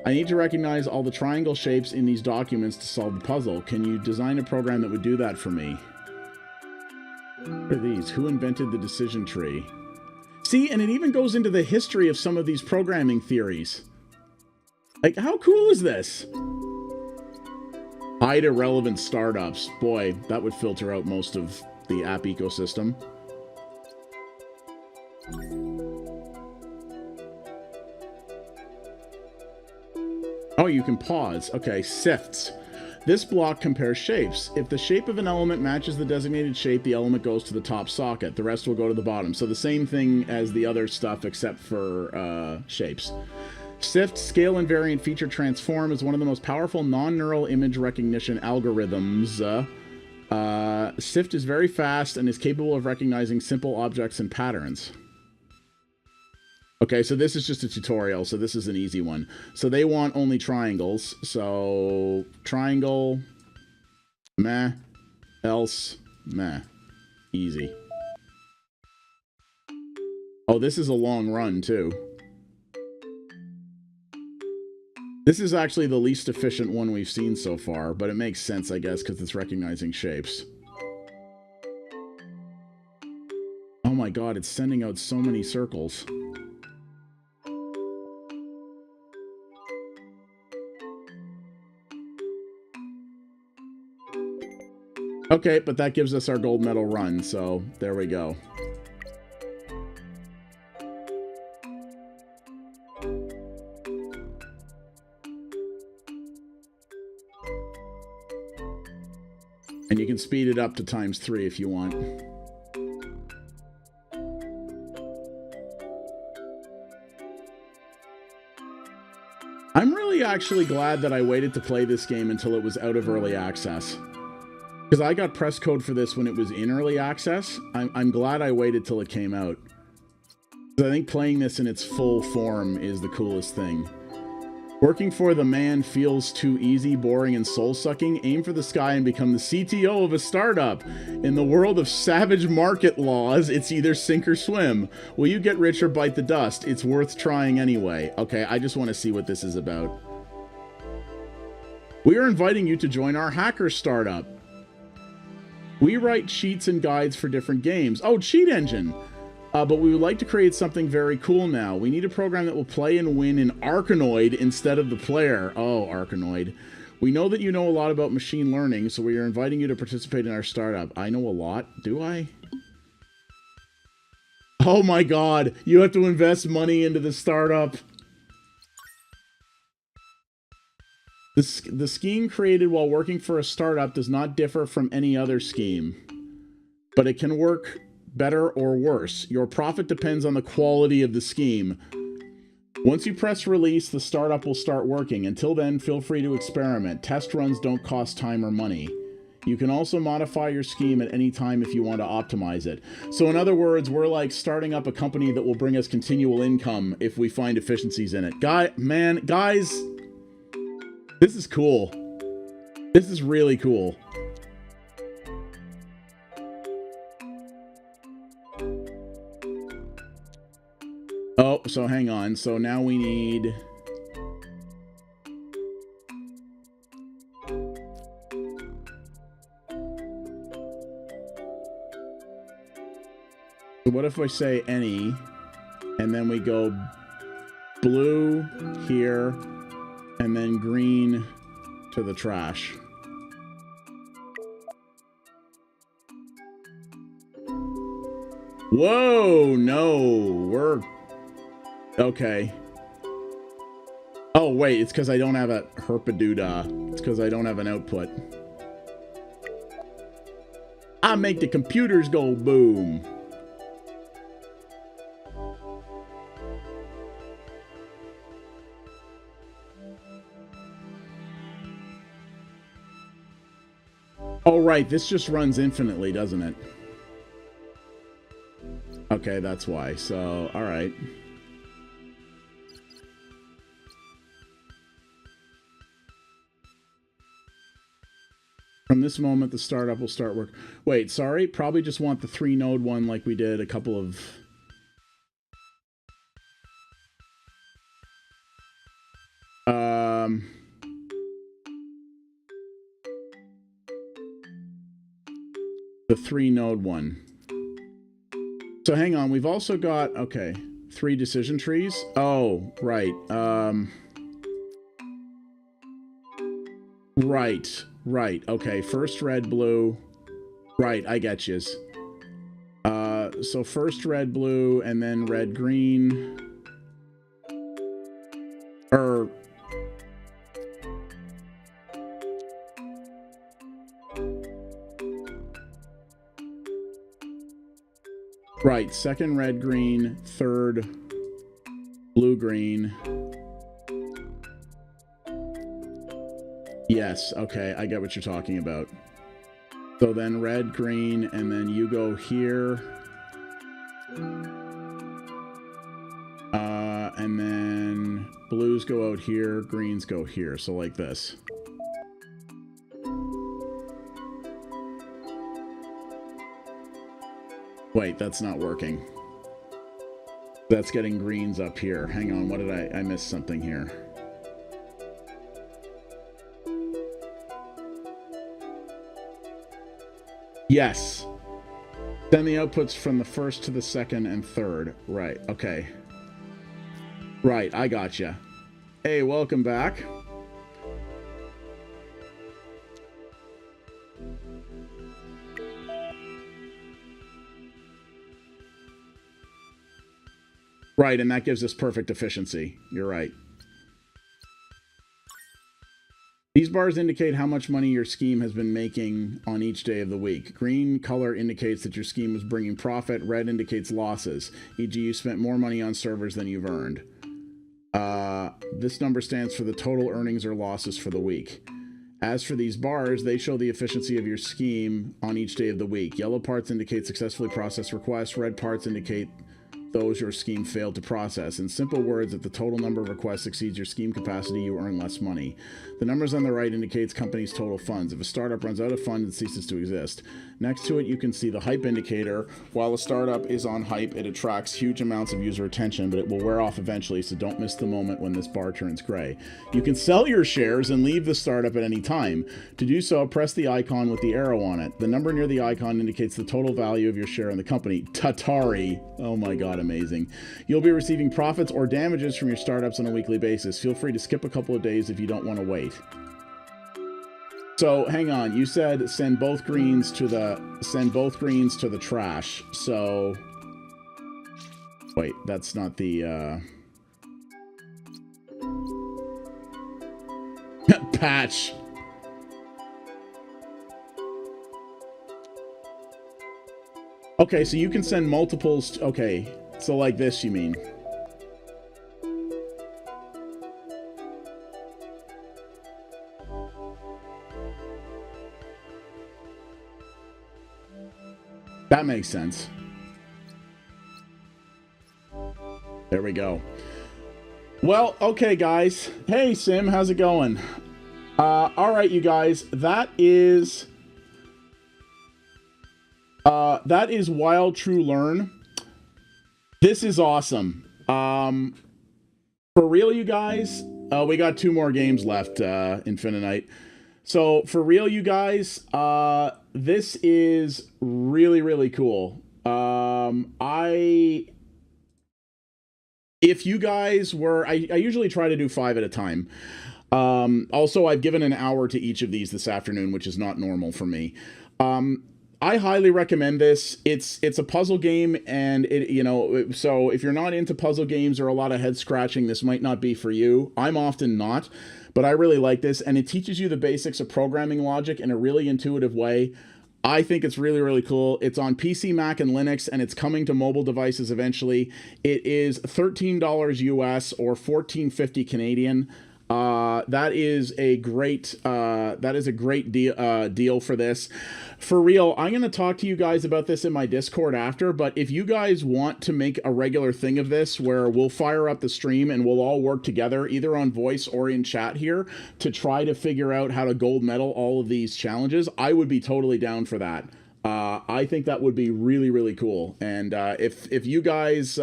I need to recognize all the triangle shapes in these documents to solve the puzzle. Can you design a program that would do that for me? What are these? Who invented the decision tree? See, and it even goes into the history of some of these programming theories. Like, how cool is this? Hide irrelevant startups. Boy, that would filter out most of the app ecosystem. Oh, you can pause. Okay, sifts. This block compares shapes. If the shape of an element matches the designated shape, the element goes to the top socket. The rest will go to the bottom. So the same thing as the other stuff except for shapes. Sift, scale invariant feature transform, is one of the most powerful non-neural image recognition algorithms. Sift is very fast and is capable of recognizing simple objects and patterns. Okay, so this is just a tutorial, so this is an easy one. So they want only triangles. So triangle, meh, else, meh. Easy. Oh, this is a long run, too. This is actually the least efficient one we've seen so far, but it makes sense, I guess, because it's recognizing shapes. Oh my god, it's sending out so many circles. Okay, but that gives us our gold medal run, so there we go. And you can speed it up to ×3 if you want. I'm really actually glad that I waited to play this game until it was out of early access. Because I got press code for this when it was in early access. I'm glad I waited till it came out. I think playing this in its full form is the coolest thing. Working for the man feels too easy, boring, and soul-sucking. Aim for the sky and become the CTO of a startup. In the world of savage market laws, it's either sink or swim. Will you get rich or bite the dust? It's worth trying anyway. Okay, I just want to see what this is about. We are inviting you to join our hacker startup. We write cheats and guides for different games. Oh, cheat engine! But we would like to create something very cool now. We need a program that will play and win in Arkanoid instead of the player. Oh, Arkanoid. We know that you know a lot about machine learning, so we are inviting you to participate in our startup. I know a lot. Do I? Oh my god, you have to invest money into the startup. The scheme created while working for a startup does not differ from any other scheme, but it can work better or worse. Your profit depends on the quality of the scheme. Once you press release, the startup will start working. Until then, feel free to experiment. Test runs don't cost time or money. You can also modify your scheme at any time if you want to optimize it. So in other words, we're like starting up a company that will bring us continual income if we find efficiencies in it. Guys, this is cool. This is really cool. Oh, so hang on. So now we need... So what if I say any, and then we go blue here, and then green to the trash. Whoa, no, we're... Okay. Oh, wait, it's because I don't have a herpadoodah. It's because I don't have an output. I make the computers go boom. right. This just runs infinitely, doesn't it? Okay, that's why. So, all right. From this moment, the startup will start work. Wait, sorry. Probably just want the 3-node one like we did a couple of... The 3-node one. So hang on. We've also got... Okay. 3 decision trees. Oh, right. Right. Okay. First red, blue. Right. I get yous. So first red, blue, and then red, green. Right. Second red, green. Third blue, green. Yes. Okay. I get what you're talking about. So then red, green, and then you go here. And then blues go out here, greens go here. So like this. Wait, that's not working. That's getting greens up here. Hang on, what did I missed something here. Yes. Then the outputs from the first to the second and third. Right, okay. Right, I gotcha. Hey, welcome back. Right, and that gives us perfect efficiency. You're right. These bars indicate how much money your scheme has been making on each day of the week. Green color indicates that your scheme was bringing profit. Red indicates losses, e.g. you spent more money on servers than you've earned. This number stands for the total earnings or losses for the week. As for these bars, they show the efficiency of your scheme on each day of the week. Yellow parts indicate successfully processed requests. Red parts indicate those your scheme failed to process. In simple words, if the total number of requests exceeds your scheme capacity, you earn less money. The numbers on the right indicates company's total funds. If a startup runs out of funds, it ceases to exist. Next to it, you can see the hype indicator. While a startup is on hype, it attracts huge amounts of user attention, but it will wear off eventually, so don't miss the moment when this bar turns gray. You can sell your shares and leave the startup at any time. To do so, press the icon with the arrow on it. The number near the icon indicates the total value of your share in the company. Tatari. Oh my god, amazing. You'll be receiving profits or damages from your startups on a weekly basis. Feel free to skip a couple of days if you don't want to wait. So hang on, you said send both greens to the trash. So wait, that's not the patch. Okay, so you can send multiples. Okay, so like this, you mean? That makes sense. There we go. Well, okay, guys. Hey, Sim, how's it going? All right, you guys. That is Wild True Learn. This is awesome. For real, you guys, we got 2 more games left, Infinite. So for real, you guys, this is really, really cool. If you guys were, I usually try to do 5 at a time. Also, I've given an hour to each of these this afternoon, which is not normal for me. I highly recommend this. It's a puzzle game, and so if you're not into puzzle games or a lot of head scratching, this might not be for you. I'm often not, but I really like this, and it teaches you the basics of programming logic in a really intuitive way. I think it's really, really cool. It's on PC, Mac, and Linux, and it's coming to mobile devices eventually. It is $13 US or $14.50 Canadian. That is a great deal for this. For real, I'm going to talk to you guys about this in my Discord after, but if you guys want to make a regular thing of this where we'll fire up the stream and we'll all work together either on voice or in chat here to try to figure out how to gold medal all of these challenges, I would be totally down for that. I think that would be really, really cool. And if you guys...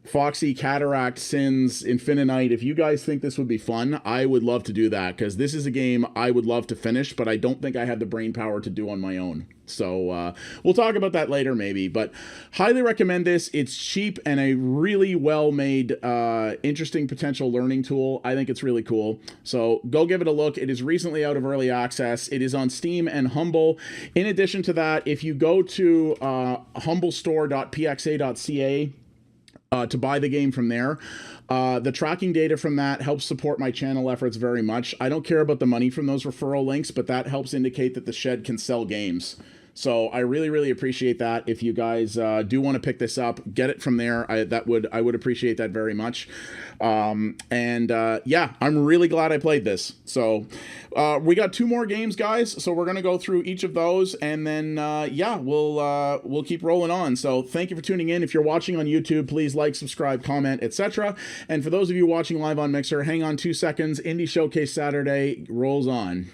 Foxy, Cataract, Sins, Infinite, if you guys think this would be fun, I would love to do that, because this is a game I would love to finish, but I don't think I have the brain power to do on my own. So we'll talk about that later maybe, but highly recommend this. It's cheap and a really well-made, interesting potential learning tool. I think it's really cool. So go give it a look. It is recently out of early access. It is on Steam and Humble. In addition to that, if you go to humblestore.pxa.ca, to buy the game from there. The tracking data from that helps support my channel efforts very much. I don't care about the money from those referral links, but that helps indicate that the shed can sell games. So I really, really appreciate that. If you guys do want to pick this up, get it from there. I would appreciate that very much. Yeah, I'm really glad I played this. So we got 2 more games, guys. So we're gonna go through each of those, and then yeah, we'll keep rolling on. So thank you for tuning in. If you're watching on YouTube, please like, subscribe, comment, etc. And for those of you watching live on Mixer, hang on 2 seconds. Indie Showcase Saturday rolls on.